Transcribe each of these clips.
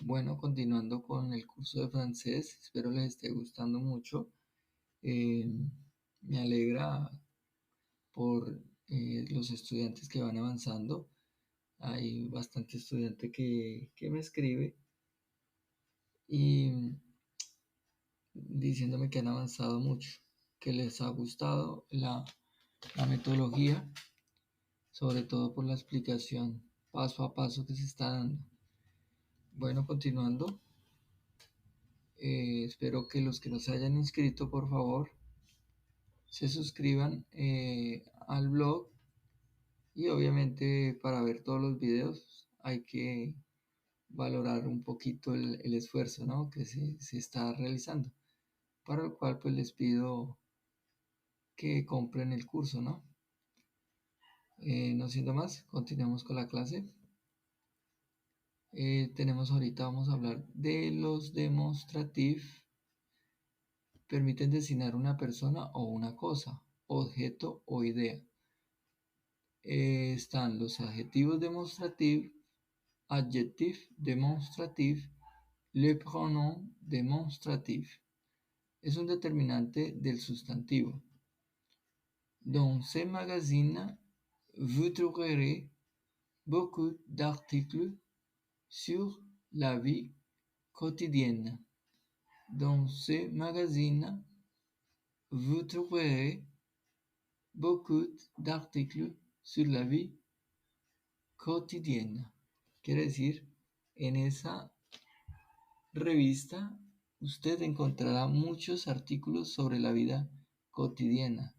Bueno, continuando con el curso de francés, espero les esté gustando mucho. Eh, Me alegra por los estudiantes que van avanzando. Hay bastante estudiante que me escribe y diciéndome que han avanzado mucho, que les ha gustado la metodología, sobre todo por la explicación paso a paso que se está dando. Bueno, continuando. Espero que los que no se hayan inscrito, por favor, se suscriban al blog y obviamente para ver todos los videos hay que valorar un poquito el esfuerzo, ¿no?, que se está realizando, para el cual pues les pido que compren el curso, ¿no? No siendo más, continuemos con la clase. Vamos a hablar de los demostrativos. Permiten designar una persona o una cosa, objeto o idea. Están los adjetivos demostrativos, adjectif demonstratif, le pronom demonstratif. Es un determinante del sustantivo. Dans ce magazine, vous trouverez beaucoup d'articles sur la vie quotidienne. Dans ce magazine, vous trouverez beaucoup d'articles sur la vie quotidienne. Quiere decir, en esa revista usted encontrará muchos artículos sobre la vida cotidiana.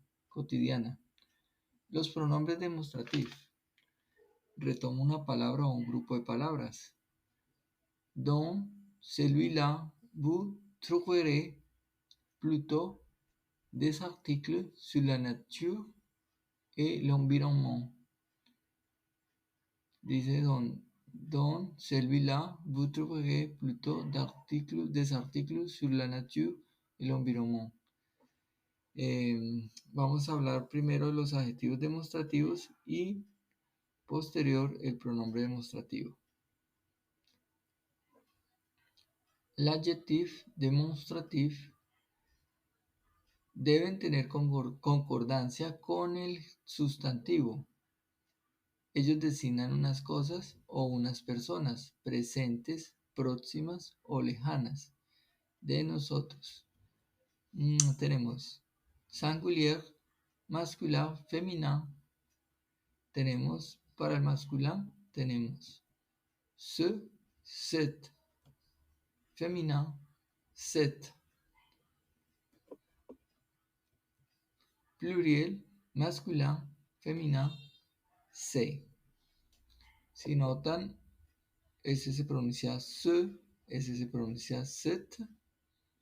Los pronombres demostrativos. Retomo una palabra o un grupo de palabras. Dans celui-là, vous trouverez plutôt des articles sur la nature et l'environnement. Dice dans celui-là, vous trouverez plutôt des articles sur la nature y el environnement. Vamos a hablar primero de los adjetivos demostrativos y posterior el pronombre demostrativo. L'adjectif demonstratif deben tener concordancia con el sustantivo. Ellos designan unas cosas o unas personas presentes, próximas o lejanas de nosotros. Tenemos singulier, masculin, féminin. Tenemos para el masculin, tenemos ce, cette. Féminin, cette. Pluriel, masculin, féminin, c'est. Si notan, ese se pronuncia ce, ese se pronuncia cette,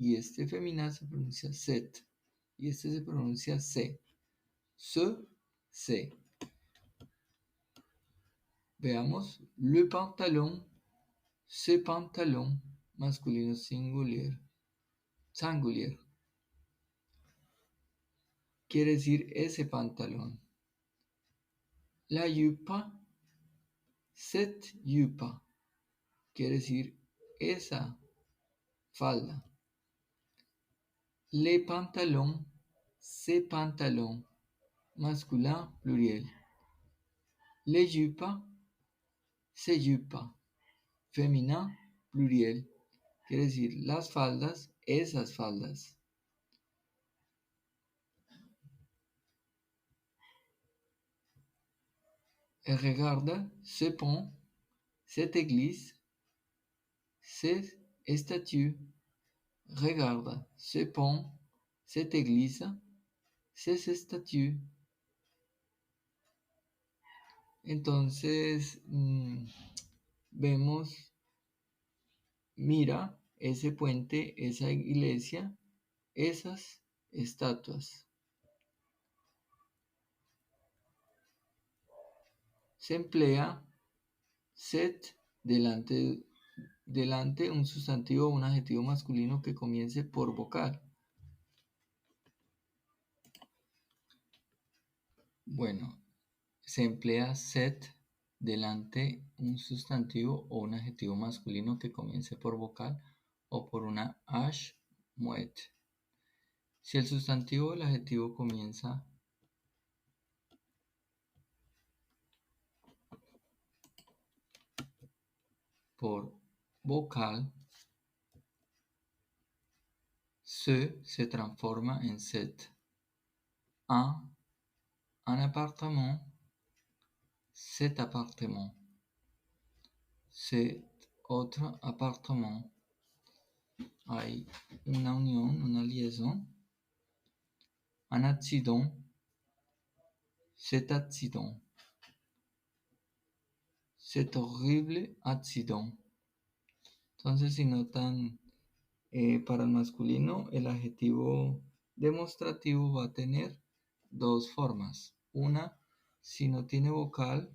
y este féminin se pronuncia set, y este se pronuncia se. Ce, c'est. Veamos, le pantalon, ce pantalon, masculino singulier. Quiere decir ese pantalón. La jupa, cette jupa, quiere decir esa falda. Les pantalons, ces pantalons, masculin pluriel. Les jupes, ces jupes, féminin pluriel. Quiere decir las faldas, esas faldas. Elle regarde ce pont, cette église, ces statues. Regarde ce pont, cette église, ces statues. Entonces, vemos, mira ese puente, esa iglesia, esas estatuas. Se emplea set delante un sustantivo o un adjetivo masculino que comience por vocal. Bueno, se emplea set delante un sustantivo o un adjetivo masculino que comience por vocal o por una h muette. Si el sustantivo o el adjetivo comienza por vocal, se transforma en cet. Un appartement, cet appartement. Cet otro appartement. Hay una unión, una liaison. Un accident, cet accident. Cet horrible accident. Entonces, si notan, para el masculino, el adjetivo demostrativo va a tener dos formas. Una, si no tiene vocal,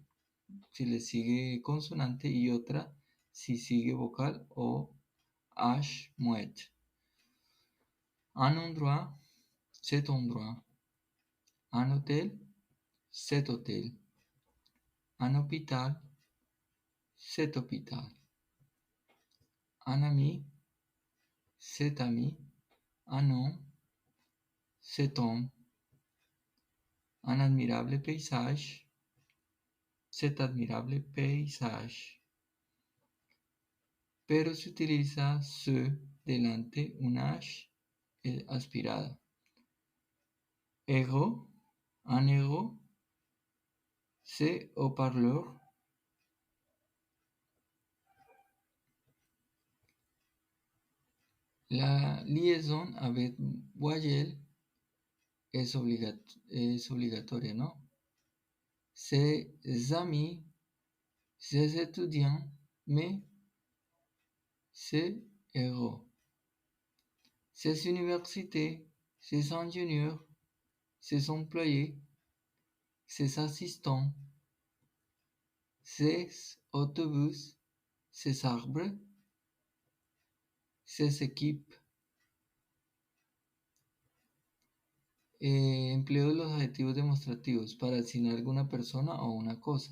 si le sigue consonante, y otra, si sigue vocal o h muette. Un endroit, cet endroit. Un hôtel, cet hôtel. Un hôpital, cet hôpital. Un ami, cet ami. Un homme, cet homme. Un admirable paysage, cet admirable paysage. Pero se utiliza ce delante una h aspirada. Héros, un héros, c'est haut-parleur. La liaison avec voyelle es obligatoria, ¿no? Ses amis, ses étudiants, mais ses héros. Ses universités, ses ingénieurs, ses employés, ses assistants, ses autobus, ses arbres, ses équipes. Empleo de los adjetivos demostrativos para designar alguna persona o una cosa.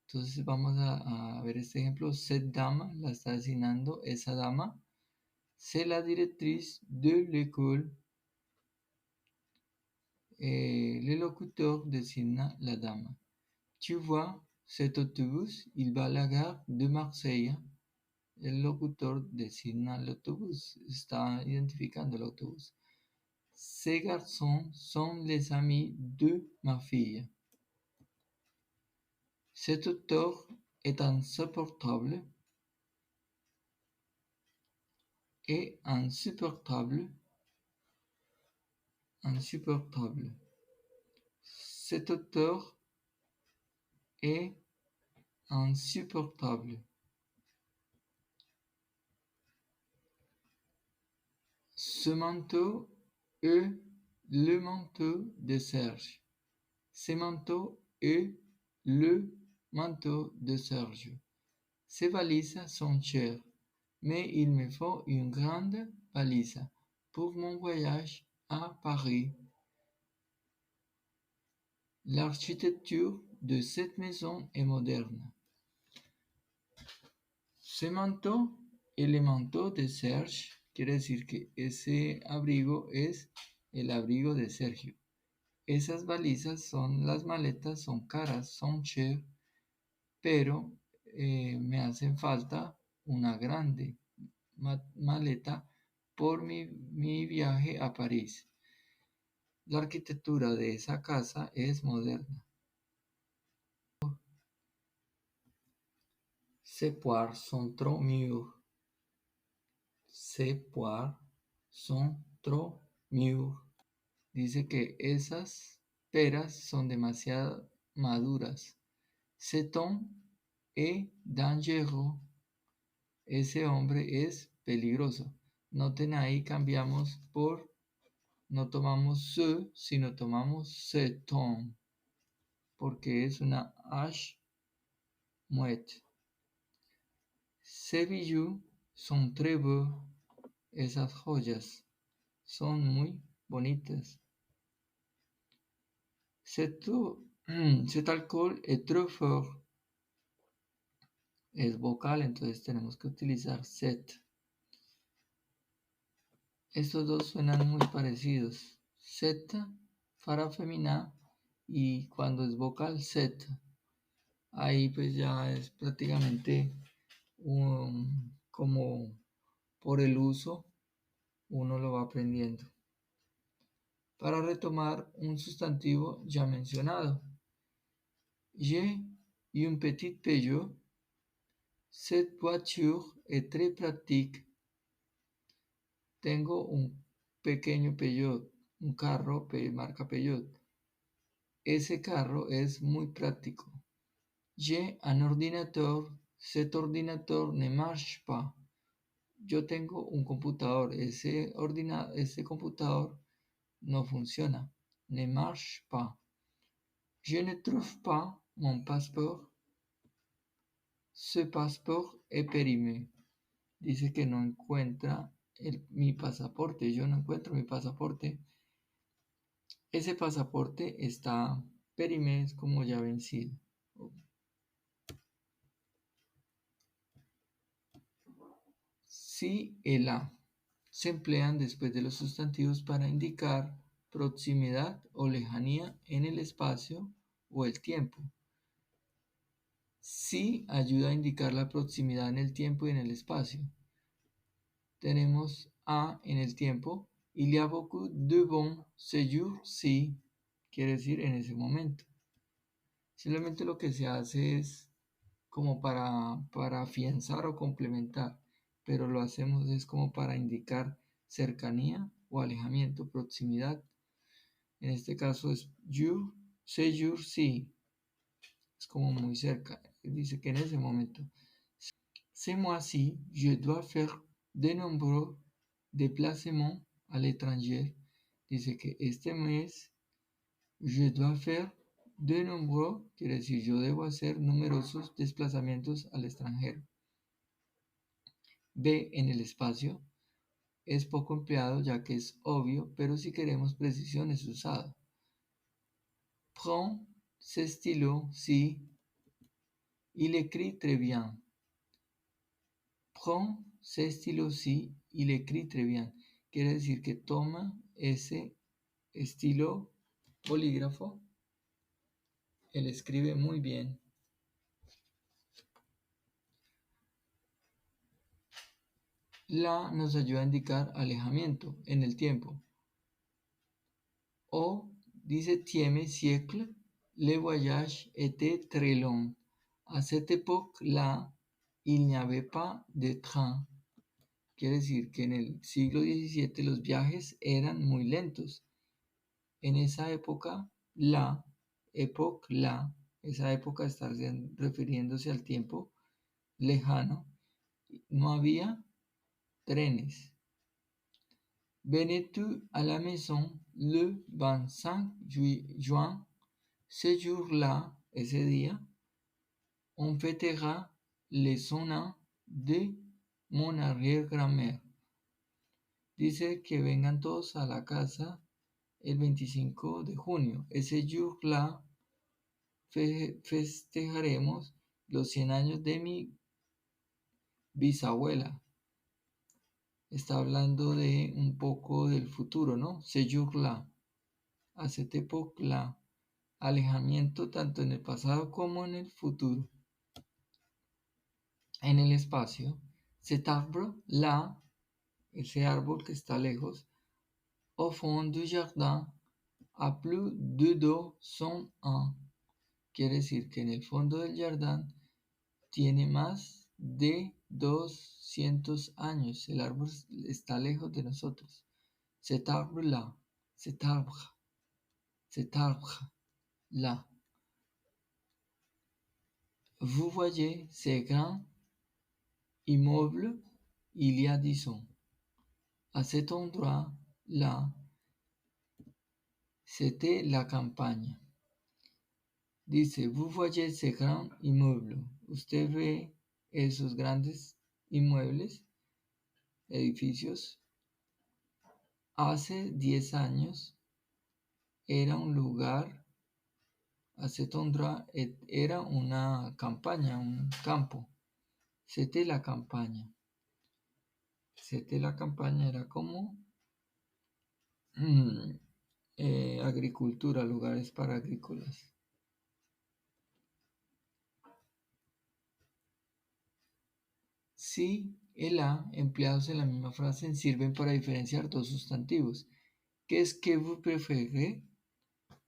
Entonces vamos a ver este ejemplo. Cette dame la está designando esa dama. C'est la directrice de l'école. Le locutor designa la dama. Tu vois, cet autobus, il va à la gare de Marseille. El locutor designa el autobús, está identificando el autobús. Ces garçons sont les amis de ma fille. Cet auteur est insupportable. Et insupportable. Insupportable. Cet auteur est insupportable. Ce manteau est le manteau de Serge. Ce manteau est le manteau de Serge. Ces valises sont chères, mais il me faut une grande valise pour mon voyage à Paris. L'architecture de cette maison est moderne. Ce manteau est le manteau de Serge. Quiere decir que ese abrigo es el abrigo de Sergio. Esas valizas son las maletas, son caras, son cher, pero me hacen falta una grande maleta por mi viaje a París. La arquitectura de esa casa es moderna. Ces poires sont trop mûres. Ces poires sont trop mûres. Dice que esas peras son demasiado maduras. Cet homme est dangereux. Ese hombre es peligroso. Noten ahí cambiamos por, no tomamos ce, sino tomamos cet homme, porque es una h muette. Ces bijoux sont très beaux. Esas joyas son muy bonitas. Cet alcohol est trop fort. es vocal, entonces tenemos que utilizar cet. Estos dos suenan muy parecidos. Z para femina y cuando es vocal Z. Ahí pues ya es prácticamente como por el uso uno lo va aprendiendo. Para retomar un sustantivo ya mencionado. J'ai un petit Peugeot. Cette voiture est très pratique. Tengo un pequeño Peugeot, un carro marca Peugeot. Ese carro es muy práctico. J'ai un ordinateur. Cet ordinateur ne marche pas. Yo tengo un computador. Ese computador no funciona. Ne marche pas. Je ne trouve pas mon passeport. Ce passeport est périmé. Dice que no encuentra mi pasaporte. Yo no encuentro mi pasaporte. Ese pasaporte está périmé, es como ya vencido. Si y la se emplean después de los sustantivos para indicar proximidad o lejanía en el espacio o el tiempo. Si ayuda a indicar la proximidad en el tiempo y en el espacio. Tenemos a en el tiempo. Il y a beaucoup de bon séjour si, quiere decir en ese momento. Simplemente lo que se hace es como para afianzar o complementar, pero lo hacemos es como para indicar cercanía o alejamiento, proximidad. En este caso es you, séjour si, es como muy cerca, dice que en ese momento. Ce mois-ci, je dois faire de nombreux déplacements à l'étranger. Dice que este mes, je dois faire de nombreux, quiere decir yo debo hacer numerosos desplazamientos al extranjero. B en el espacio es poco empleado ya que es obvio, pero si queremos precisión es usado. Prends ce stylo si, il écrit très bien. Prends ce stylo si, il écrit très bien. Quiere decir que toma ese estilo bolígrafo, él escribe muy bien. La nos ayuda a indicar alejamiento en el tiempo. O dice tieme siècle, le voyage était très long. À cette époque-là, il n'y avait pas de train. Quiere decir que en el siglo XVII los viajes eran muy lentos. En esa época, esa época está refiriéndose al tiempo lejano, no había trenes. Venez-tu à la maison le 25 juin? Ce jour-là, ese día, on fêtera les 100 ans de mon arrière-grand-mère. Dice que vengan todos a la casa el 25 de junio. Ese jour-là festejaremos los 100 años de mi bisabuela. Está hablando de un poco del futuro, ¿no? Ce jour-là, à cette époque-là. Alejamiento tanto en el pasado como en el futuro. En el espacio, cet arbre-là, ese árbol que está lejos, au fond du jardin, a plus de 200 ans. Quiere decir que en el fondo del jardín tiene más de 200 años. El árbol está lejos de nosotros. Cet arbre-là, cet arbre-là. Vous voyez ces grands immeubles il y a 10 ans. À cet endroit-là, c'était la campagne. Dice, vous voyez ces grands immeubles. Usted ve esos grandes inmuebles, edificios. Hace 10 años era un lugar, hace tondra era una campaña, un campo. C'était la campagne. C'était la campaña era como agricultura, lugares para agrícolas. Si el a empleados en la misma frase sirven para diferenciar dos sustantivos. Qu'est-ce que vous préférez?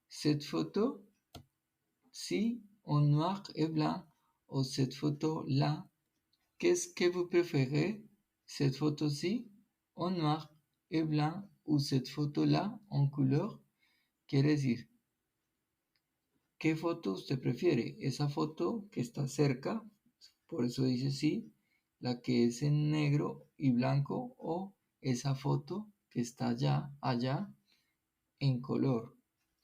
Cette photo, si en noir et blanc, ou cette photo-là. Qu'est-ce que vous préférez? Cette photo-ci en noir et blanc ou cette photo-là en couleur. Quiere decir, ¿qué foto usted prefiere? Esa foto que está cerca, por eso dice sí, la que es en negro y blanco, o esa foto que está allá en color.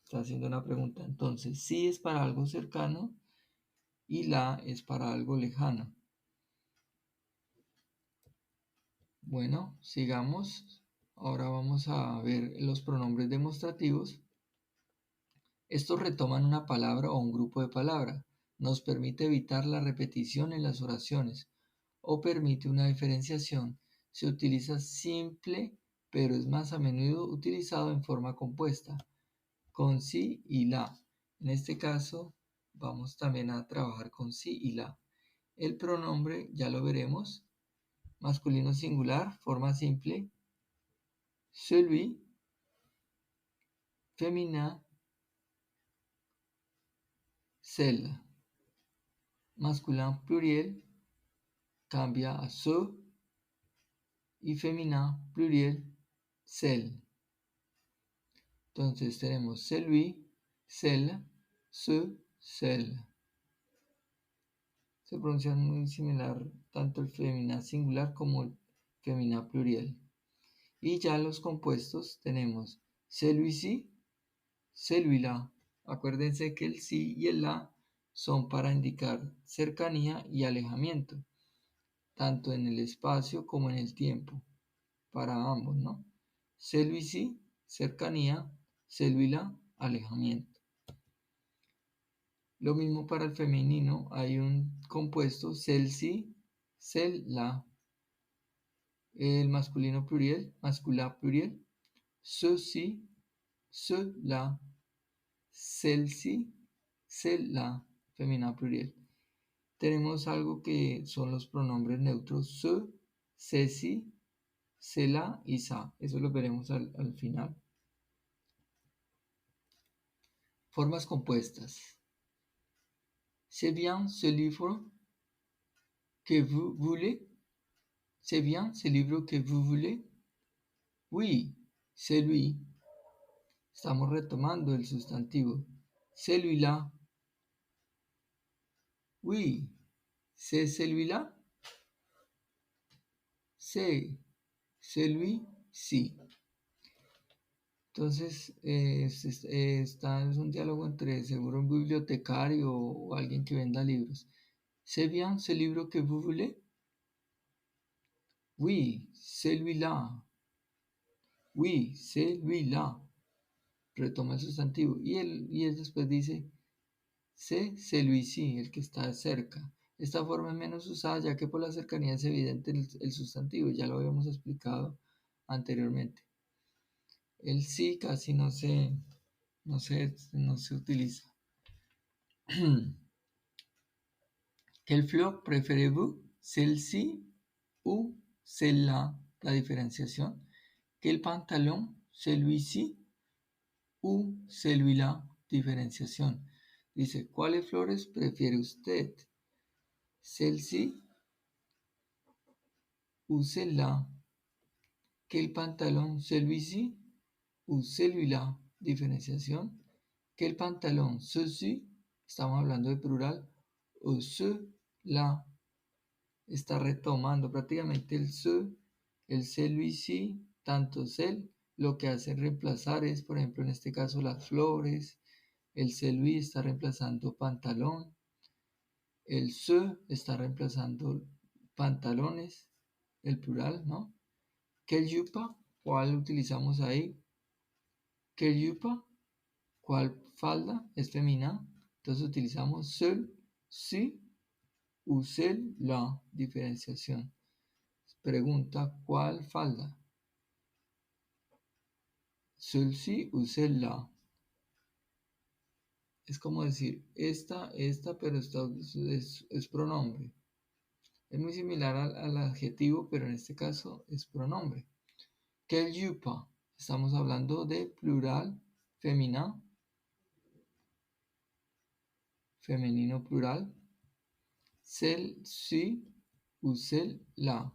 Está haciendo una pregunta. Entonces, sí es para algo cercano y la es para algo lejano. Bueno, sigamos. Ahora vamos a ver los pronombres demostrativos. Estos retoman una palabra o un grupo de palabras. Nos permite evitar la repetición en las oraciones o permite una diferenciación. Se utiliza simple, pero es más a menudo utilizado en forma compuesta, con sí y la. En este caso, vamos también a trabajar con sí y la. El pronombre, ya lo veremos, masculino singular, forma simple, celui, féminin, celle. Masculin pluriel cambia a ce y féminin pluriel celle. Entonces tenemos celui, celle, ce, celle. Se pronuncian muy similar tanto el féminin singular como el féminin pluriel. Y ya los compuestos tenemos celui-ci, celui-là. Acuérdense que el sí y el la son para indicar cercanía y alejamiento, tanto en el espacio como en el tiempo, para ambos, ¿no? Celui-ci, cercanía, celui-là, alejamiento. Lo mismo para el femenino, hay un compuesto, celle-ci, celle-là. El masculino pluriel, masculin pluriel, ceci, cela, celle-ci, celle-là, femenino pluriel. Tenemos algo que son los pronombres neutros, ce, ceci, cela y sa. Eso lo veremos al final. Formas compuestas. C'est bien ce livre que vous voulez? C'est bien ce livre que vous voulez? Oui, c'est lui. Estamos retomando el sustantivo. Celui-là. Oui, c'est celui-là. C'est celui-ci. Entonces, es un diálogo entre seguro un bibliotecario o alguien que venda libros. ¿C'est bien ce livre que vous voulez? Oui, celui-là. Oui, celui-là. Retoma el sustantivo. Y él después dice, c'est celui-ci, el que está cerca. Esta forma es menos usada ya que por la cercanía es evidente el sustantivo. Ya lo habíamos explicado anteriormente. El sí casi no se utiliza. Quelle fleur préférez-vous? Celle-ci ou celle-là? La diferenciación. Quel pantalón? Celui-ci ou celui-là? Diferenciación. Dice, ¿cuáles flores prefiere usted? Celle-ci ou celle-là? Quel pantalón? Celui-ci ou celui-là? Diferenciación. Quel pantalón? Ceci, estamos hablando de plural, o cela. Está retomando prácticamente el ce, el celui-ci, tanto cel, lo que hace reemplazar es, por ejemplo, en este caso las flores, el celui está reemplazando pantalón, el ce está reemplazando pantalones, el plural, ¿no? Quel jupa, ¿cuál utilizamos ahí? Quel jupa, ¿cuál falda? Es femenina, entonces utilizamos seul, si ou celle-là, diferenciación. Pregunta, ¿cuál falda? Celle-ci ou celle-là. Es como decir, esta, pero esta es pronombre. Es muy similar al adjetivo, pero en este caso es pronombre. Quelle jupe? Estamos hablando de plural, femenino plural. Celle-ci ou celle-là.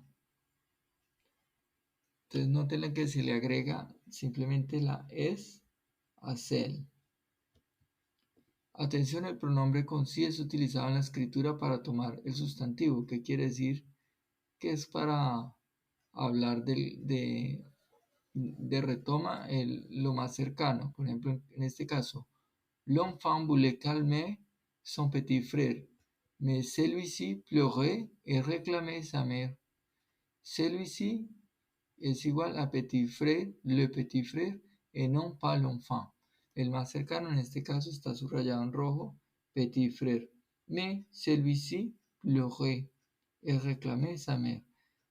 Entonces noten que se le agrega simplemente la es a celle. Atención, el pronombre con sí es utilizado en la escritura para tomar el sustantivo. ¿Qué quiere decir? Que es para hablar de retoma lo más cercano. Por ejemplo, en este caso, l'enfant voulait calmer son petit frère, mais celui-ci pleurait et réclamait sa mère. Celui-ci es igual a petit frère, le petit frère, et non pas l'enfant. El más cercano en este caso está subrayado en rojo, petit frère. Mais celui-ci pleurait et réclamait sa mère.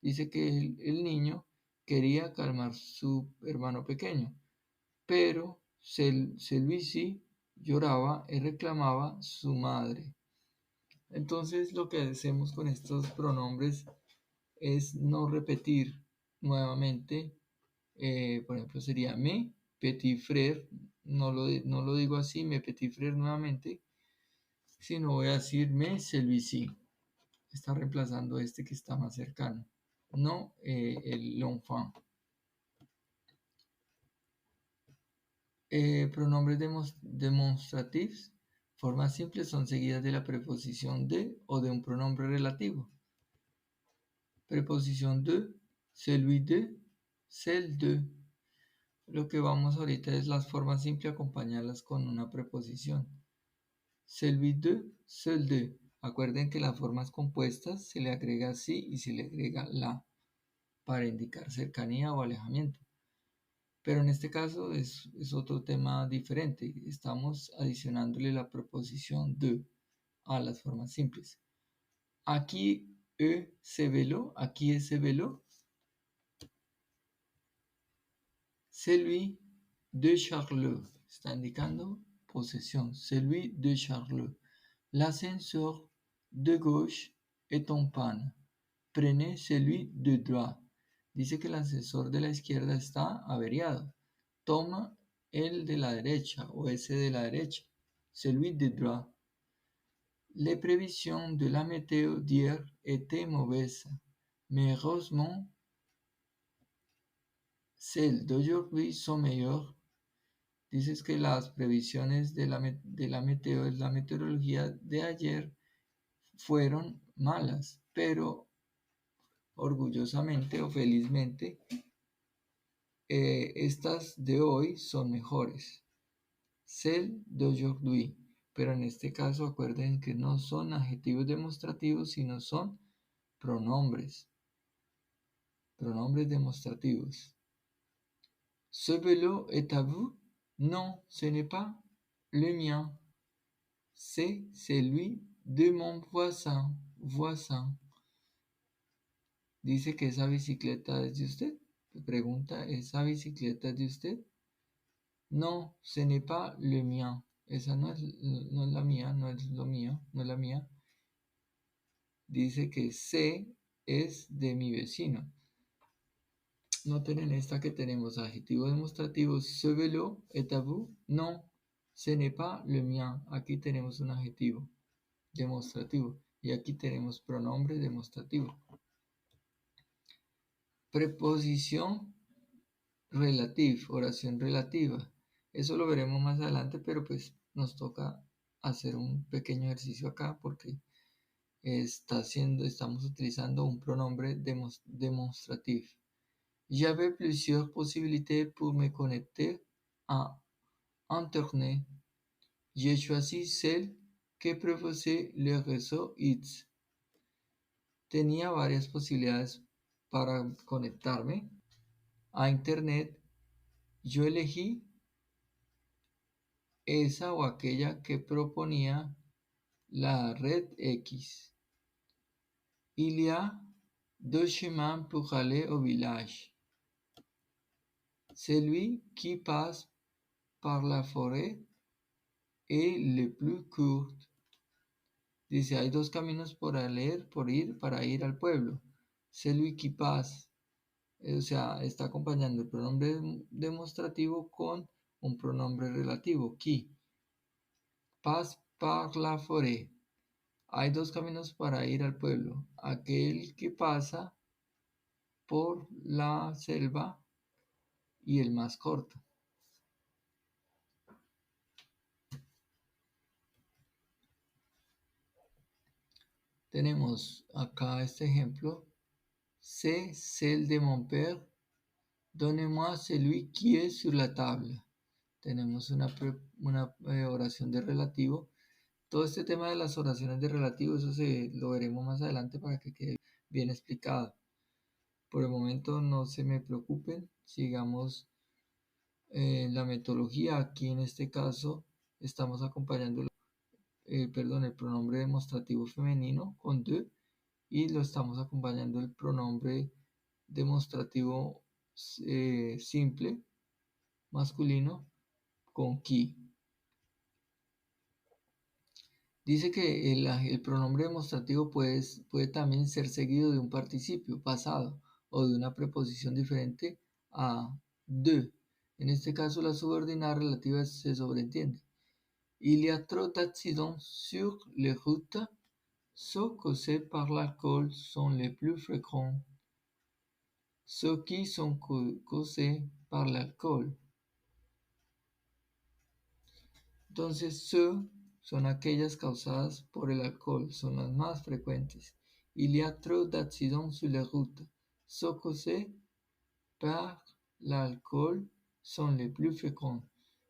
Dice que el niño quería calmar su hermano pequeño, pero celui-ci lloraba y reclamaba su madre. Entonces lo que hacemos con estos pronombres es no repetir nuevamente. Por ejemplo, sería me petit frère, no lo digo así, me petit frère nuevamente, sino voy a decir me celui-ci. Está reemplazando este que está más cercano, no l'enfant. Pronombres demonstrativos, formas simples son seguidas de la preposición de o de un pronombre relativo. Preposición de, celui de, celle de. Lo que vamos ahorita es las formas simples acompañarlas con una preposición. Celui de, celle de. Acuerden que las formas compuestas se le agrega sí y se le agrega la para indicar cercanía o alejamiento. Pero en este caso es otro tema diferente. Estamos adicionándole la preposición de a las formas simples. Aquí se veló, aquí ese veló. Celui de Charles está indicando posesión. Celui de Charles. L'ascenseur de gauche est en panne. Prenez celui de droite. Dice que el ascensor de la izquierda está averiado. Toma el de la derecha o ese de la derecha. Celui de droite. Les prévisions de la météo d'hier étaient mauvaises, mais heureusement, celles d'aujourd'hui sont meilleures. Dices que las previsiones de la meteorología de ayer fueron malas, pero orgullosamente o felizmente estas de hoy son mejores. Celles d'aujourd'hui. Pero en este caso acuerden que no son adjetivos demostrativos, sino son pronombres. Pronombres demostrativos. Ce vélo est à vous? Non, ce n'est pas le mien. C'est celui de mon voisin. Dice que esa bicicleta es de usted. Pregunta, ¿esa bicicleta es de usted? No, ce n'est pas le mien. Esa no es la mía, no es lo mío, no es la mía. Dice que C es de mi vecino. Noten en esta que tenemos adjetivo demostrativo. Ce vélo est à vous? Non, ce n'est pas le mien. Aquí tenemos un adjetivo demostrativo. Y aquí tenemos pronombre demostrativo. Preposición relativa, oración relativa. Eso lo veremos más adelante, pero pues nos toca hacer un pequeño ejercicio acá porque estamos utilizando un pronombre demostrativo. J'avais plusieurs possibilités pour me connecter à Internet. J'ai choisi celle que proposait le réseau X. Tenía varias posibilidades para conectarme a Internet. Yo elegí esa o aquella que proponía la red X. Il y a deux chemins pour aller au village. Celui qui passe par la forêt est le plus court. Dice, hay dos caminos para ir al pueblo. Celui qui passe, o sea, está acompañando el pronombre demostrativo con un pronombre relativo, qui. Passe par la forêt. Hay dos caminos para ir al pueblo. Aquel que pasa por la selva y el más corto. Tenemos acá este ejemplo. C'est celle de mon père. Donnez-moi celui qui est sur la table. Tenemos una oración de relativo. Todo este tema de las oraciones de relativo, eso lo veremos más adelante para que quede bien explicado. Por el momento no se me preocupen, sigamos la metodología. Aquí en este caso estamos acompañando el pronombre demostrativo femenino con de y lo estamos acompañando el pronombre demostrativo simple masculino con qui. Dice que el pronombre demostrativo puede también ser seguido de un participio pasado o de una preposición diferente a de. En este caso, la subordinada relativa se sobreentiende. Il y a trop d'accidents sur les routes. Ceux causés par l'alcool sont les plus fréquents. Ceux qui sont causés par l'alcool. Entonces, ceux son aquellas causadas por el alcohol, son las más frecuentes. Il y a trop d'accidents sur les routes. Ceux causés par l'alcool son les plus fréquents.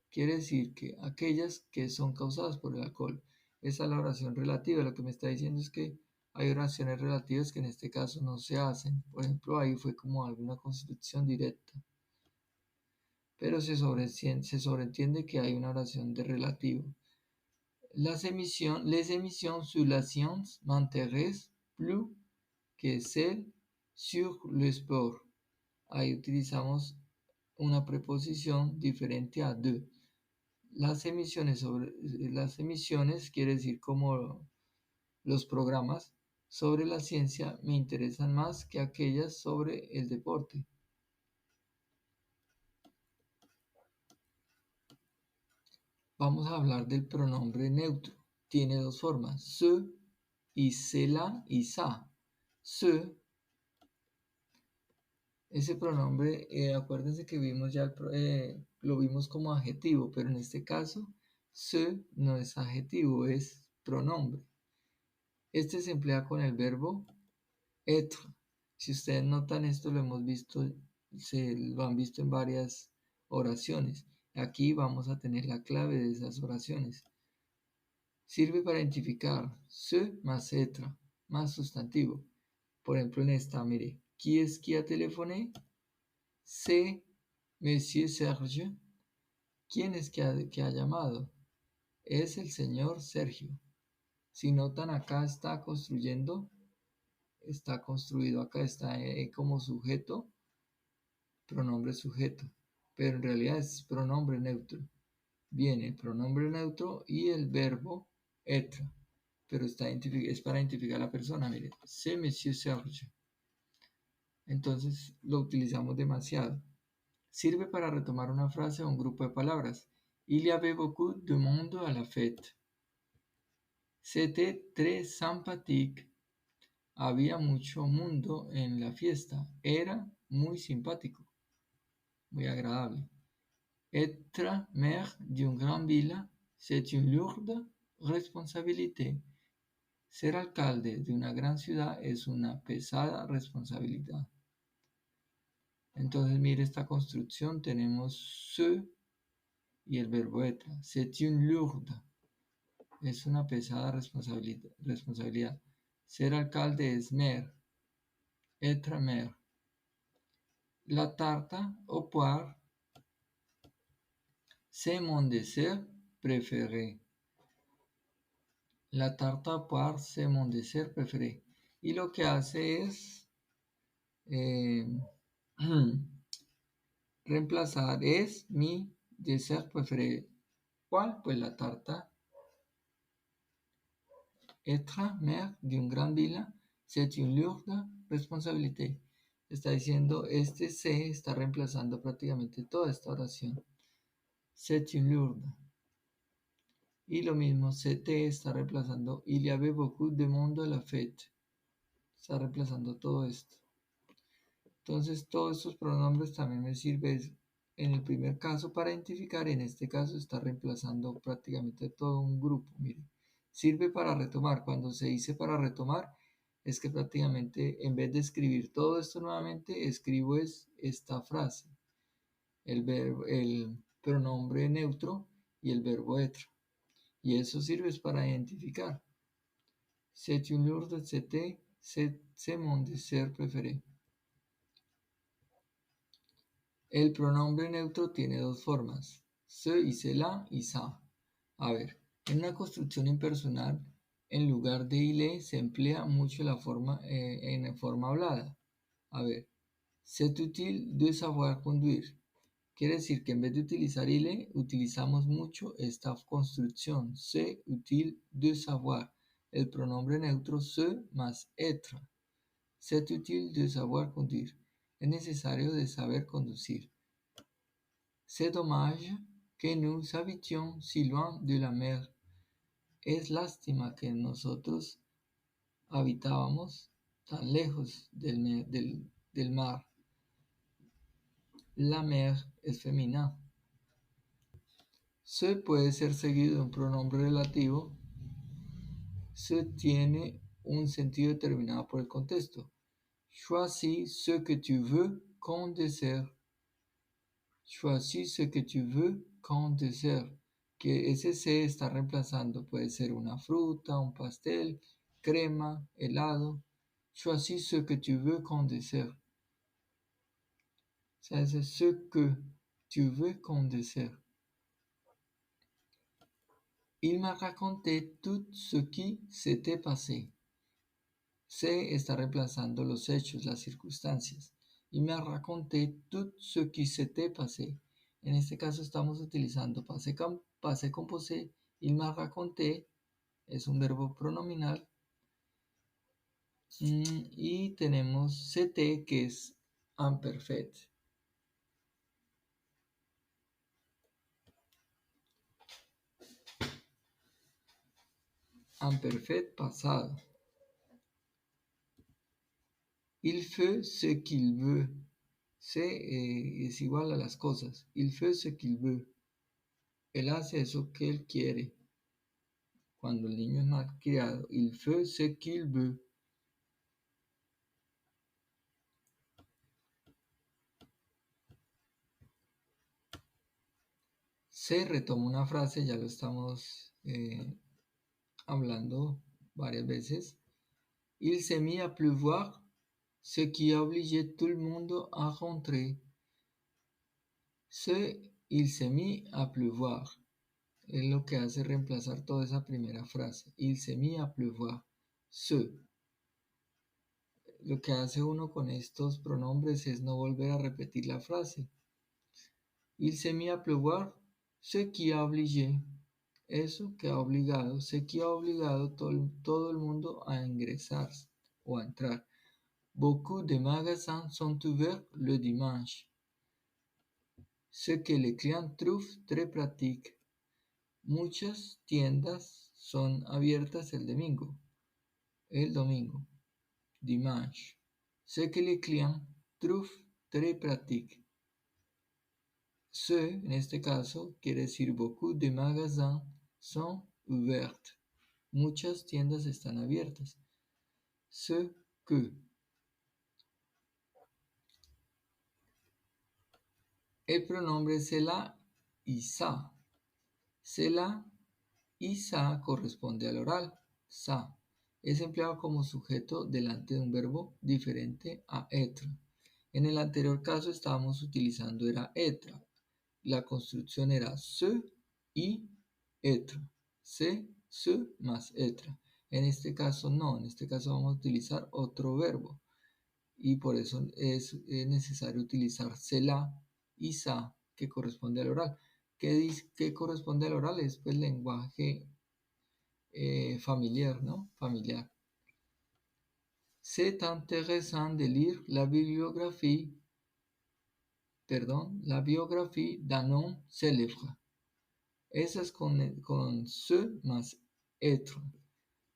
Quiere decir que aquellas que son causadas por el alcohol. Esa es la oración relativa. Lo que me está diciendo es que hay oraciones relativas que en este caso no se hacen. Por ejemplo, ahí fue como alguna constitución directa. Pero se sobreentiende que hay una oración de relativo. Les émissions sur la science m'intéressent plus que celles sur le sport. Ahí utilizamos una preposición diferente a de. Las emisiones quiere decir como los programas sobre la ciencia me interesan más que aquellas sobre el deporte. Vamos a hablar del pronombre neutro. Tiene dos formas, se y cela y sa. Se, ese pronombre, acuérdense que vimos ya lo vimos como adjetivo, pero en este caso se no es adjetivo, es pronombre. Este se emplea con el verbo être. Si ustedes notan esto, lo hemos visto, lo han visto en varias oraciones. Aquí vamos a tener la clave de esas oraciones. Sirve para identificar se más être, más sustantivo. Por ejemplo, en esta, mire, qui est-ce qui a téléphoné? C'est Monsieur Serge. ¿Quién es que ha llamado? Es el señor Sergio. Si notan, acá está construido, acá está como sujeto, pronombre sujeto, pero en realidad es pronombre neutro. Viene el pronombre neutro y el verbo être, pero es para identificar a la persona. Mire, c'est Monsieur Serge. Entonces lo utilizamos demasiado. Sirve para retomar una frase o un grupo de palabras. Il y avait beaucoup de monde à la fête. C'était très sympathique. Había mucho mundo en la fiesta. Era muy simpático, muy agradable. Être maire d'une grande ville, c'est une lourde responsabilité. Ser alcalde de una gran ciudad es una pesada responsabilidad. Entonces, mire esta construcción. Tenemos se y el verbo être. C'est une lourde. Es una pesada responsabilidad. Ser alcalde es maire. Être maire. La tarte au poire, c'est mon dessert préféré. La tarte au poire, c'est mon dessert préféré. y lo que hace es eh, reemplazar es mi dessert préféré. ¿Cuál? Pues la tarta. Être maire d'une grande ville, c'est une lourde responsabilité. Está diciendo, este C está reemplazando prácticamente toda esta oración. C'est une lourde. Y lo mismo, CT está reemplazando il y avait beaucoup de monde à la fête. Está reemplazando todo esto. Entonces, todos estos pronombres también me sirven en el primer caso para identificar. En este caso está reemplazando prácticamente todo un grupo. Miren, sirve para retomar. Cuando se dice para retomar, es que prácticamente en vez de escribir todo esto nuevamente, escribo esta frase. El pronombre neutro y el verbo être. Y eso sirve para identificar. C'est une lourde, c'est mon dessert préféré. El pronombre neutro tiene dos formas, ce y cela y ça. A ver, en una construcción impersonal, en lugar de ile se emplea mucho en forma hablada. A ver, c'est utile de savoir conduire. Quiere decir que en vez de utilizar ile, utilizamos mucho esta construcción, c'est utile de savoir. El pronombre neutro ce más être. C'est utile de savoir conduire. Es necesario de saber conducir. C'est dommage que nous habitions si loin de la mer. Es lástima que nosotros habitábamos tan lejos del mar. La mer es femenina. Se puede ser seguido de un pronombre relativo. Se tiene un sentido determinado por el contexto. Choisis ce que tu veux comme dessert. Choisis ce que tu veux comme dessert. Que ese C está reemplazando, puede ser una fruta, un pastel, crema, helado. Choisis ce que tu veux comme dessert. O sea, es ce que tu veux comme dessert. Il m'a raconté tout ce qui s'était passé. C está reemplazando los hechos, las circunstancias. Il m'a raconté tout ce qui s'était passé. En este caso estamos utilizando passé composé. Il m'a raconté es un verbo pronominal. Y tenemos CT que es imperfect. Imperfect pasado. Il fait ce qu'il veut. C es igual a las cosas. Il fait ce qu'il veut. Él hace eso que él quiere. Cuando el niño es malcriado, il fait ce qu'il veut. Se retoma una frase, ya lo estamos hablando varias veces. Il s'est mis à pleuvoir, ce qui a obligé tout le monde à rentrer. Il s'est mis à pleuvoir es lo que hace reemplazar toda esa primera frase. Il s'est mis à pleuvoir. Lo que hace uno con estos pronombres es no volver a repetir la frase. Il s'est mis à pleuvoir, ce qui a obligé. Eso que ha obligado, ce qui a obligado todo el mundo a ingresar o a entrar. Beaucoup de magasins sont ouverts le dimanche. Ce que les clients trouvent très pratique. Muchas tiendas son abiertas el domingo. Dimanche. Ce que les clients trouvent très pratique. Ce, en este caso, quiere decir beaucoup de magasins sont ouverts. Muchas tiendas están abiertas. Ce que. El pronombre cela y ça. Cela y ça corresponde al oral. Ça es empleado como sujeto delante de un verbo diferente a être. En el anterior caso estábamos utilizando era être. La construcción era ce y être. Ce más être. En este caso no, en este caso vamos a utilizar otro verbo y por eso es necesario utilizar cela y sa que corresponde al oral. ¿Qué corresponde al oral? Es pues lenguaje familiar, ¿no? Familiar. C'est intéressant de lire la biographie d'un homme célèbre. Esa es con ce más être.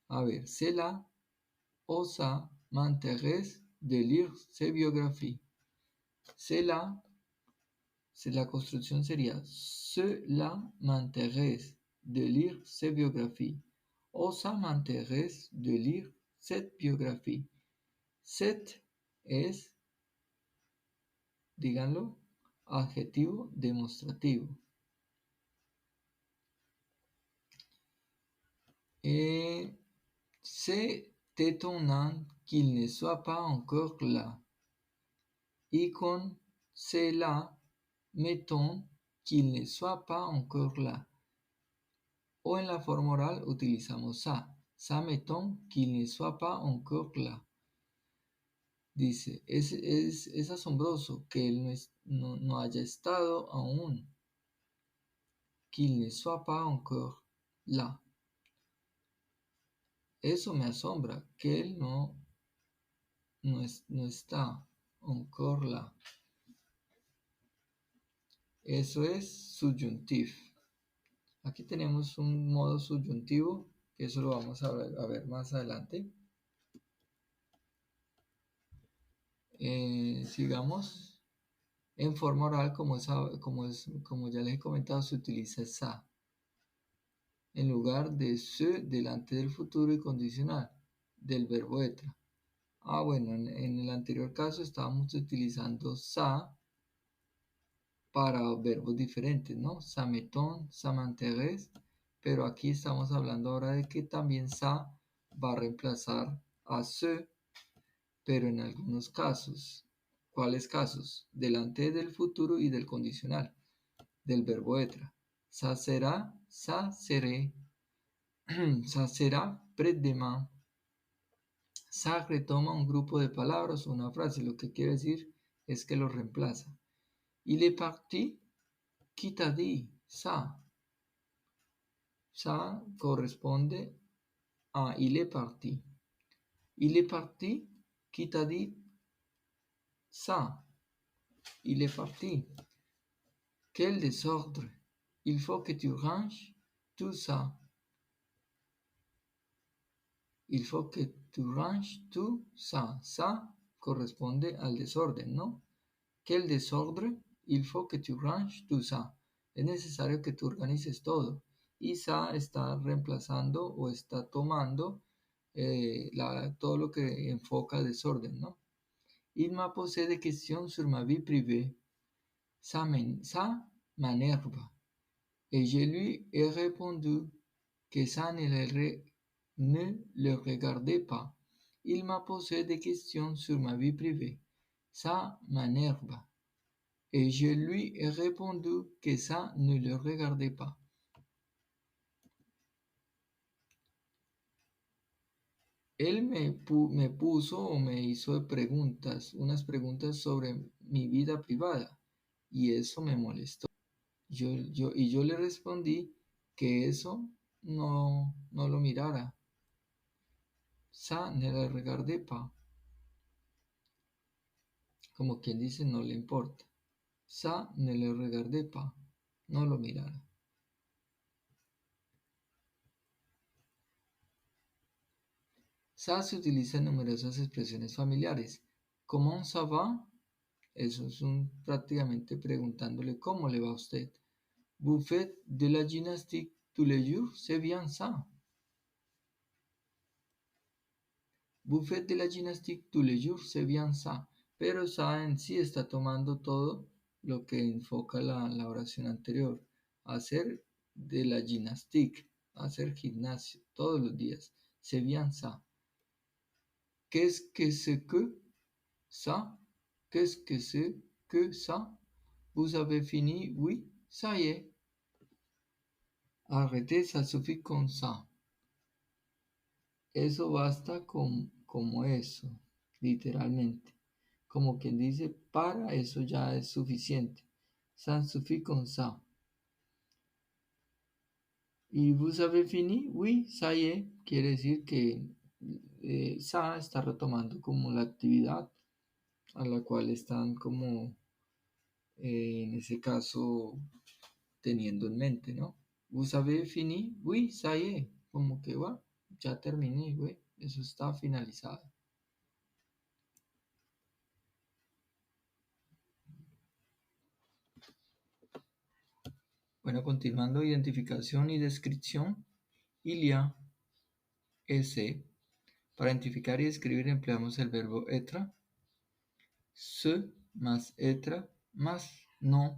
A ver, cela o ça m'intéresse de lire ses biographies. Cela, la construcción sería cela m'intéresse de lire ses biographies. O ça m'intéresse de lire cette biographie. Cette es, díganlo, adjetivo demostrativo. C'est étonnant qu'il ne soit pas encore là. Y con cela m'étonne qu'il ne soit pas encore là. O en la forma oral utilizamos ça. Ça m'étonne qu'il ne soit pas encore là. Dice, es asombroso que él no haya estado aún. Qu'il ne soit pas encore là. Eso me asombra, que él no está encore là. Eso es subjuntivo. Aquí tenemos un modo subjuntivo, que eso lo vamos a ver más adelante. Sigamos. En forma oral, como ya les he comentado, se utiliza sa en lugar de se delante del futuro y condicional del verbo être. Bueno, en el anterior caso estábamos utilizando sa para verbos diferentes, ¿no? Ça m'étonne, ça m'intéresse, pero aquí estamos hablando ahora de que también sa va a reemplazar a se, pero en algunos casos. ¿Cuáles casos? Delante del futuro y del condicional, del verbo être. Ça sera, ça seré, ça sera après-demain. Ça retoma un grupo de palabras o una frase, lo que quiere decir es que lo reemplaza. Il est parti, qui t'a dit ça? Ça corresponde a il est parti. Il est parti, qui t'a dit ça? Il est parti. Quel désordre! Il faut que tu ranges tout ça. Il faut que tu ranges tout ça. Ça corresponde al desorden, ¿no? Quel desordre! Il faut que tu ranges tout ça. Es necesario que tú organices todo. Y ça está reemplazando o está tomando todo lo que enfoca desorden, ¿no? Il m'a posé des questions sur ma vie privée. Ça m'énerve. Et je lui ai répondu que ça ne le regardait pas. Il m'a posé des questions sur ma vie privée. Ça m'énerve. Et je lui ai répondu que ça ne le regardait pas. Él me puso o me hizo preguntas, unas preguntas sobre mi vida privada, y eso me molestó. Yo le respondí que eso no lo mirara. Ça ne le regardait pas. Como quien dice, no le importa. Ça ne le regardait pas. No lo mirara. Ça se utiliza en numerosas expresiones familiares. ¿Comment ça va? Eso es prácticamente preguntándole cómo le va a usted. Vous faites de la gymnastique tous les jours? C'est bien ça. Vous faites de la gymnastique tous les jours? C'est bien ça. Pero ça en sí está tomando todo lo que enfoca la oración anterior. Hacer de la gymnastique, hacer gimnasio todos los días. C'est bien ça. Qu'est-ce que c'est que ça? Qu'est-ce que c'est que ça? Vous avez fini? Oui, ça y est. Arrêtez, ça suffit con ça. Eso basta como eso, literalmente. Como quien dice, para eso ya es suficiente. Ça suffit comme ça. Y vous avez fini? Oui, ça y est. Quiere decir que ça está retomando como la actividad a la cual están como en ese caso teniendo en mente, ¿no? Vous avez fini? Oui, ça y est. Como que va, ya terminé, güey. Eso está finalizado. Bueno, continuando, identificación y descripción. Il y a, ese. Para identificar y describir empleamos el verbo être. Ce más être más nom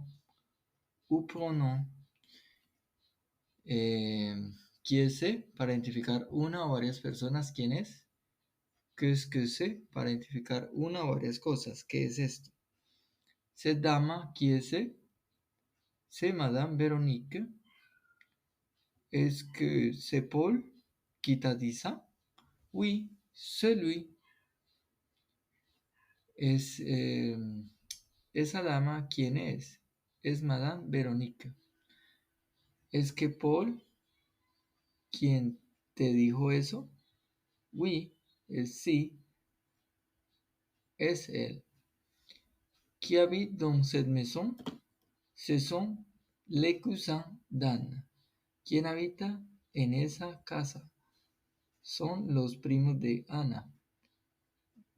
ou pronom. Qui c'est para identificar una o varias personas. ¿Quién es? Qu'est-ce que c'est para identificar una o varias cosas. ¿Qué es esto? Cette dame, qui c'est? C'est Madame Véronique. Est-ce que c'est Paul qui t'a dit ça? Oui, c'est lui. Es, esa dama, ¿quién es? Es Madame Véronique. ¿Es que Paul quien te dijo eso? Oui, es sí, es él. Qui habite dans cette maison? Ce sont les cousins d'Anne. ¿Quién habita en esa casa? Son los primos de Ana.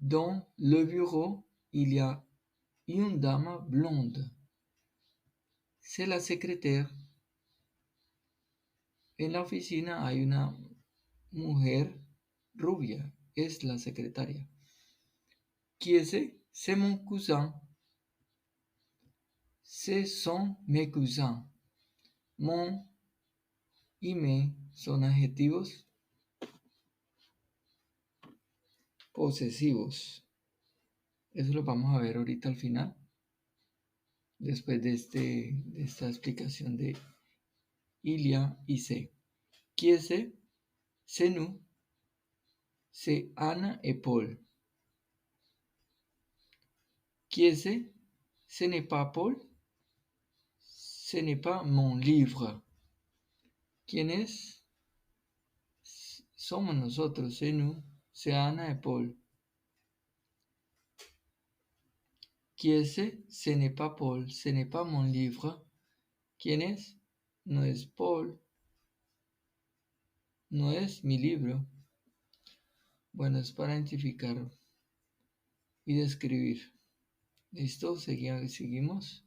Dans le bureau, il y a une dame blonde. C'est la secrétaire. En la oficina hay una mujer rubia. Es la secretaria. Qui est-ce? C'est mon cousin. Ce sont mes cousins. Mon y me son adjetivos posesivos. Eso lo vamos a ver ahorita al final. Después de esta explicación de Ilia y C. Qui est-ce? C'est nous. C'est Anna et Paul. Qui est-ce? Ce n'est pas Paul. Ce n'est pas mon livre. ¿Quién es? Somos nosotros, c'est nous. C'est Anna et Paul. Qui est-ce? Ce n'est pas Paul. Ce n'est pas mon livre. ¿Quién es? No es Paul. No es mi libro. Bueno, es para identificar y describir. ¿Listo? Seguimos.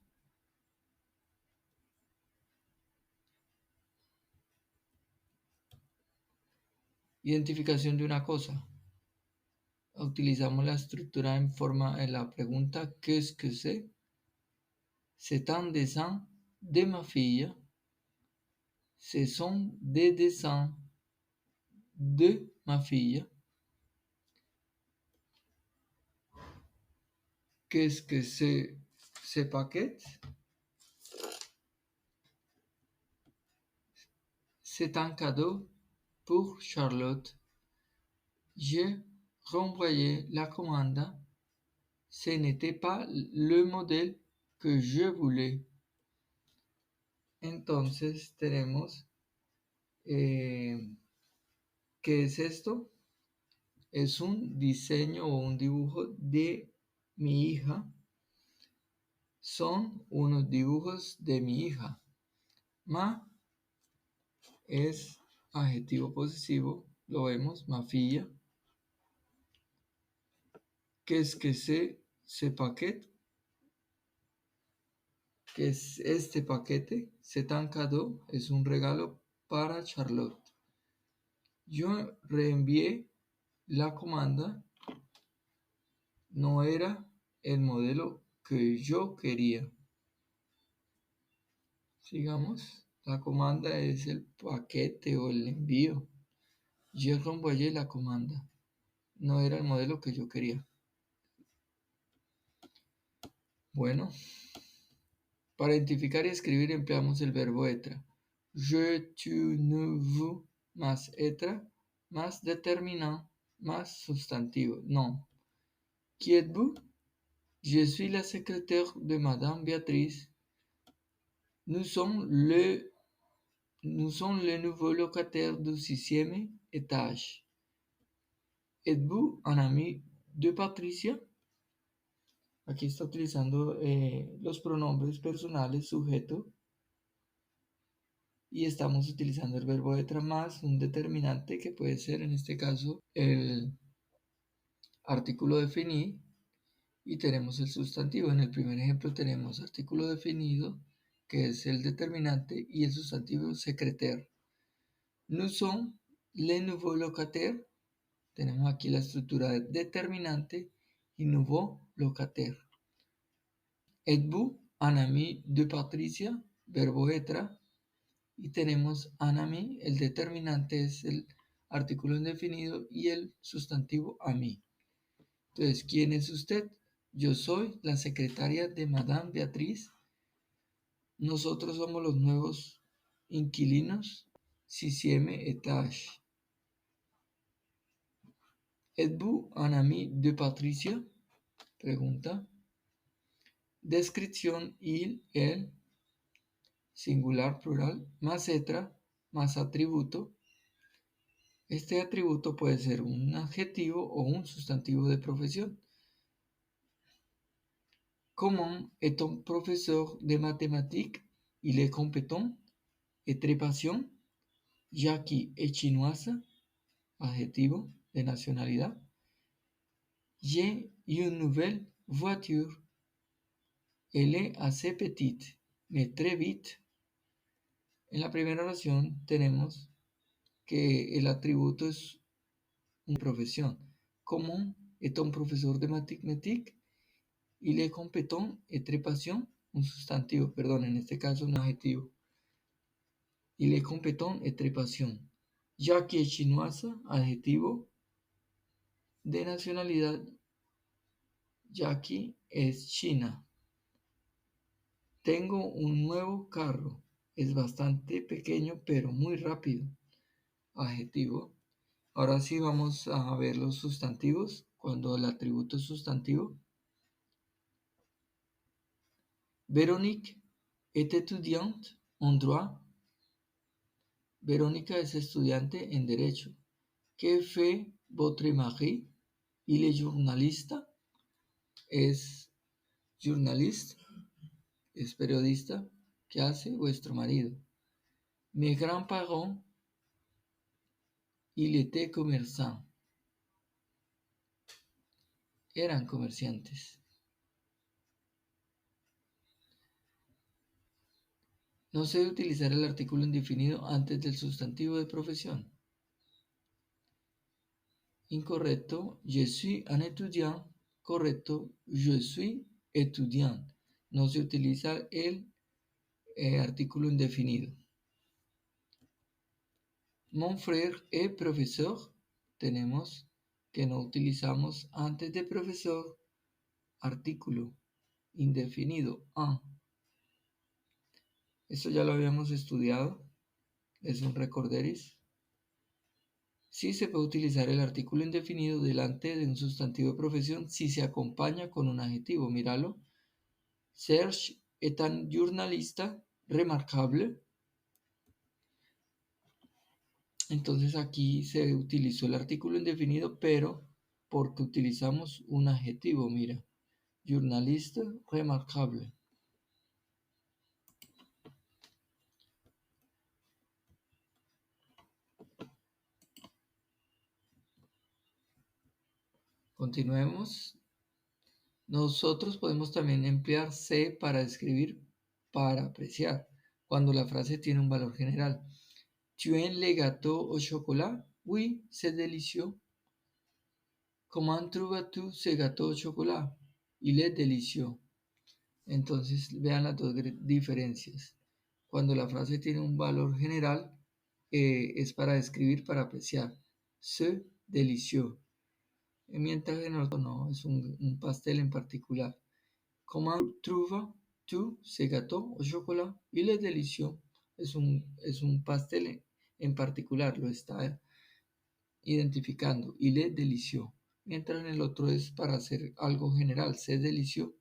Identificación de una cosa. Utilizamos la estructura en forma de la pregunta ¿qu'est-ce que c'est? C'est un dessin de ma fille. Ce sont des dessins de ma fille. Qu'est-ce que c'est ce paquet? C'est un cadeau pour Charlotte. J'ai renvoyé la commande. Ce n'était pas le modèle que je voulais. Entonces tenemos, ¿qué es esto? Es un diseño o un dibujo de mi hija. Son unos dibujos de mi hija. Ma es adjetivo posesivo, lo vemos, ma filla. Qu'est-ce que c'est ce paquet? ¿Qué es este paquete? C'est un cadeau, es un regalo para Charlotte. Yo reenvié la comanda, no era el modelo que yo quería. Sigamos, la comanda es el paquete o el envío. Yo reenvié la comanda, no era el modelo que yo quería. Bueno, para identificar y escribir empleamos el verbo être. Je, tu, nous, vous, más être más determinant más sustantivo. Non. Qui êtes-vous? Je suis la secrétaire de Madame Béatrice. Nous sommes le, nous sommes les nouveaux locataires du 6e étage. ¿Êtes-vous un ami de Patricia? Aquí está utilizando los pronombres personales, sujeto, y estamos utilizando el verbo être más un determinante que puede ser en este caso el artículo definido y tenemos el sustantivo. En el primer ejemplo tenemos artículo definido que es el determinante y el sustantivo secrétaire. Nous sommes les nouveaux locataires. Tenemos aquí la estructura de determinante y nouveau locataire. Êtes-vous un ami de Patricia? Verbo être. Y tenemos un ami, el determinante es el artículo indefinido y el sustantivo ami. Entonces, ¿quién es usted? Yo soy la secretaria de Madame Beatriz. Nosotros somos los nuevos inquilinos. 6e étage. ¿Êtes-vous un ami de Patricia? Pregunta. Descripción il, el, singular, plural, más etc, más atributo. Este atributo puede ser un adjetivo o un sustantivo de profesión. Comment est ton professeur de mathématiques? Il est compétent et très patient. Jackie est chinoise, adjetivo de nacionalidad. J'ai une nouvelle voiture. Elle est assez petite, mais très vite. En la primera oración tenemos que el atributo es una profesión. Comment est un profesor de mathématiques? Il est compétent et très patient. Un sustantivo, perdón, en este caso un adjetivo. Il est compétent et très patient. Jackie es chinoise, adjetivo de nacionalidad. Jackie es china. Tengo un nuevo carro. Es bastante pequeño pero muy rápido. Adjetivo. Ahora sí vamos a ver los sustantivos cuando el atributo es sustantivo. Véronique est étudiante en droit. Verónica es estudiante en derecho. Que fait votre mari? Il est journaliste. Es journaliste. Es periodista. ¿Qué hace vuestro marido? Mes grands-parents, il était commerçant. Eran comerciantes. No se debe utilizar el artículo indefinido antes del sustantivo de profesión. Incorrecto. Je suis un étudiant. Correcto. Je suis étudiant. No se utiliza el artículo indefinido. Mon frère est professeur. Tenemos que no utilizamos antes de profesor artículo indefinido un. Esto ya lo habíamos estudiado. Es un recorderis. Sí se puede utilizar el artículo indefinido delante de un sustantivo de profesión si se acompaña con un adjetivo. Míralo. Serge est un journaliste remarquable. Entonces aquí se utilizó el artículo indefinido, pero porque utilizamos un adjetivo, mira. Journaliste remarquable. Continuemos. Nosotros podemos también emplear se para describir, para apreciar, cuando la frase tiene un valor general. Tu aimes les gâteaux au chocolat? Oui, c'est délicieux. Comment trouves-tu ce gâteau au chocolat? Il est délicieux. Entonces vean las dos diferencias. Cuando la frase tiene un valor general, es para describir, para apreciar. C'est délicieux. Mientras en otro no, es un pastel en particular. Comment trouves-tu ce gâteau au chocolat? Il est délicieux. Es un pastel en particular, lo está identificando. Il est délicieux. Mientras en el otro es para hacer algo general. C'est délicieux.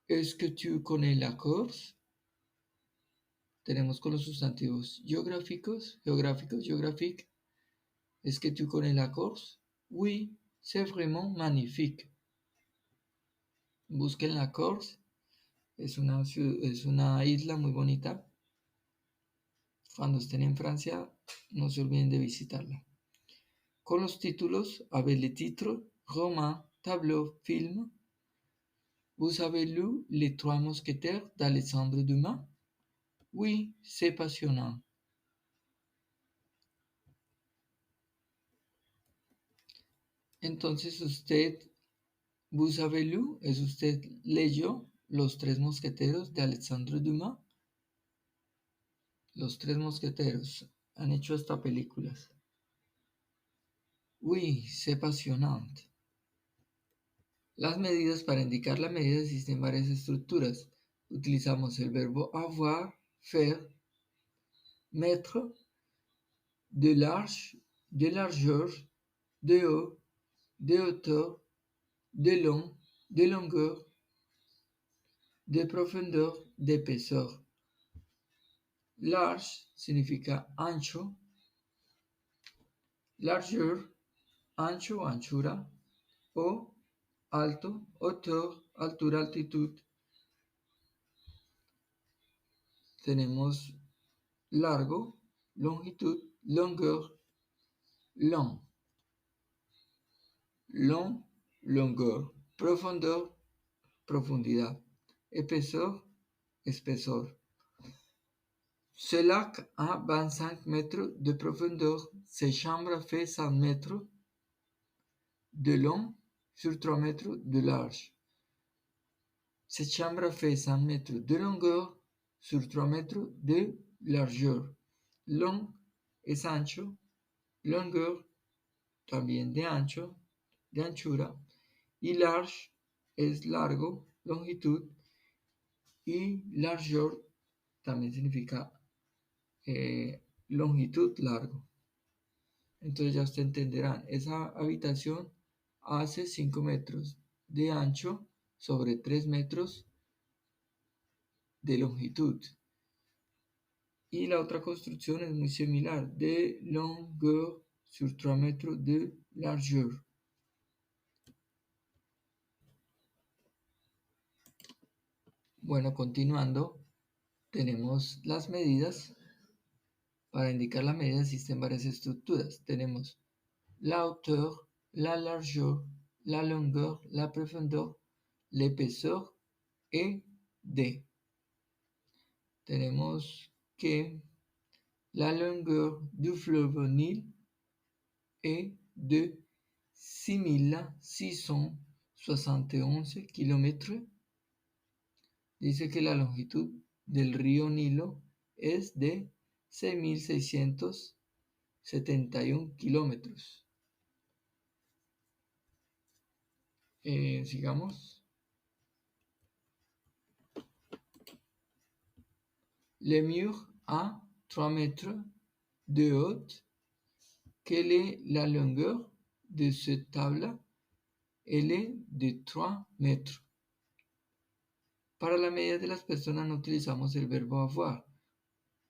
Est-ce que tu connais la Corse? Tenemos con los sustantivos geográficos, géographique. Est-ce que tu connais la Corse? Oui, c'est vraiment magnifique. Busquen la Corse. Es una isla muy bonita. Cuando estén en Francia, no se olviden de visitarla. Con los títulos, avec les titres, roman, tableau, film. Vous avez lu Les Trois Mousquetaires d'Alexandre Dumas? Oui, c'est passionnant. Entonces vous avez lu, es usted leyó Los Tres Mosqueteros de Alexandre Dumas. Los Tres Mosqueteros han hecho hasta películas. Oui, c'est passionnant. Las medidas, para indicar la medida existen varias estructuras. Utilizamos el verbo avoir, faire, mettre, de large, de largeur, de haut, de hauteur, de long, de longueur, de profondeur, d'épaisseur. Large significa ancho, largeur, ancho, anchura, o alto, hauteur, altura, altitud. Tenemos largo, longitud, longueur, long, long, longueur, profondeur, profundidad, épaisseur, espesor. Ce lac a 25 mètres de profondeur. Ces chambres fait 100 mètres de long sur 3 mètres de large. Cette chambre fait 100 mètres de longueur sur 3 mètres de largeur. Long es ancho, longueur también de ancho, de anchura, y large es largo, longitud, y largeur también significa longitud, largo. Entonces ya usted entenderán, esa habitación hace 5 metros de ancho sobre 3 metros de longitud. Y la otra construcción es muy similar, de longueur sur 3 metros de largeur. Bueno, continuando, tenemos las medidas. Para indicar la medida existen varias estructuras. Tenemos la hauteur, la largeur, la longueur, la profondeur, l'épaisseur et D. Tenemos que la longueur du fleuve Nil est de 6.671 kilómetros. Dice que la longitud del río Nilo es de 6.671 kilómetros. Sigamos. Le mur a 3 mètres de haut. Quelle est la longueur de cette table? Elle est de 3 mètres. Para la medida de las personas no utilizamos el verbo avoir.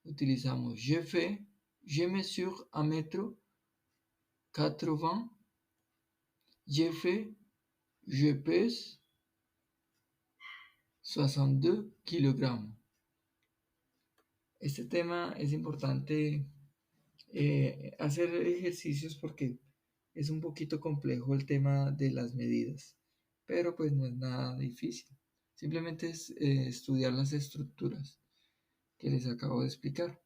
Utilizamos je fais, je mesure 1 mètre 80. Je fais, je pèse 62 kilogramos. Este tema es importante hacer ejercicios porque es un poquito complejo el tema de las medidas, pero pues no es nada difícil. Simplemente es estudiar las estructuras que les acabo de explicar.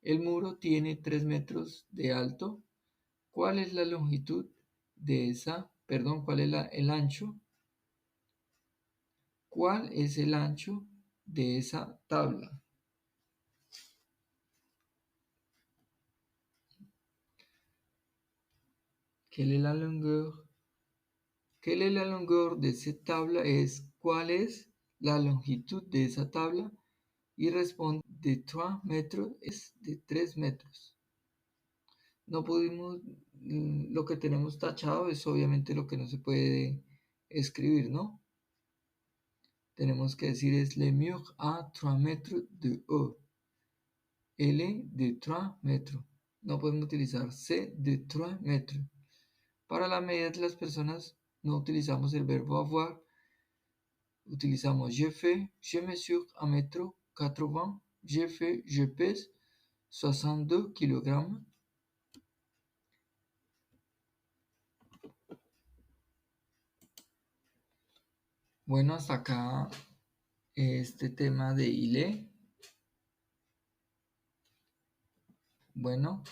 El muro tiene 3 metros de alto. ¿Cuál es la longitud de esa? Perdón, ¿cuál es el ancho? ¿Cuál es el ancho de esa tabla? ¿Quelle est la longueur? ¿Quelle est la longueur de cette table? Es ¿cuál es la longitud de esa tabla? Y responde de 3 metros, es de 3 metros. No pudimos, lo que tenemos tachado es obviamente lo que no se puede escribir, ¿no? Tenemos que decir es le mur a 3 mètres de haut. L de 3 metros. No podemos utilizar C de 3 metros. Para la medida de las personas no utilizamos el verbo avoir. Utilizamos je fais, je mesure 1 m 80. Je fais, je pèse 62 kilogrammes. Bueno, hasta acá este tema de ILE. Bueno,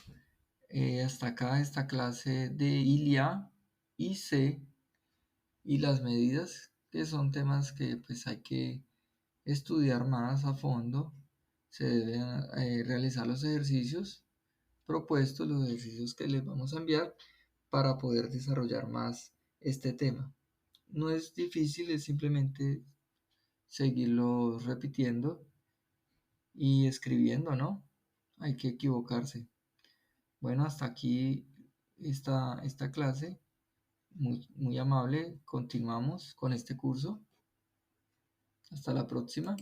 hasta acá esta clase de ILIA, IC y las medidas, que son temas que pues hay que estudiar más a fondo. Se deben realizar los ejercicios propuestos, los ejercicios que les vamos a enviar para poder desarrollar más este tema. No es difícil, es simplemente seguirlo repitiendo y escribiendo, ¿no? Hay que equivocarse. Bueno, hasta aquí esta clase. Muy amable. Continuamos con este curso. Hasta la próxima.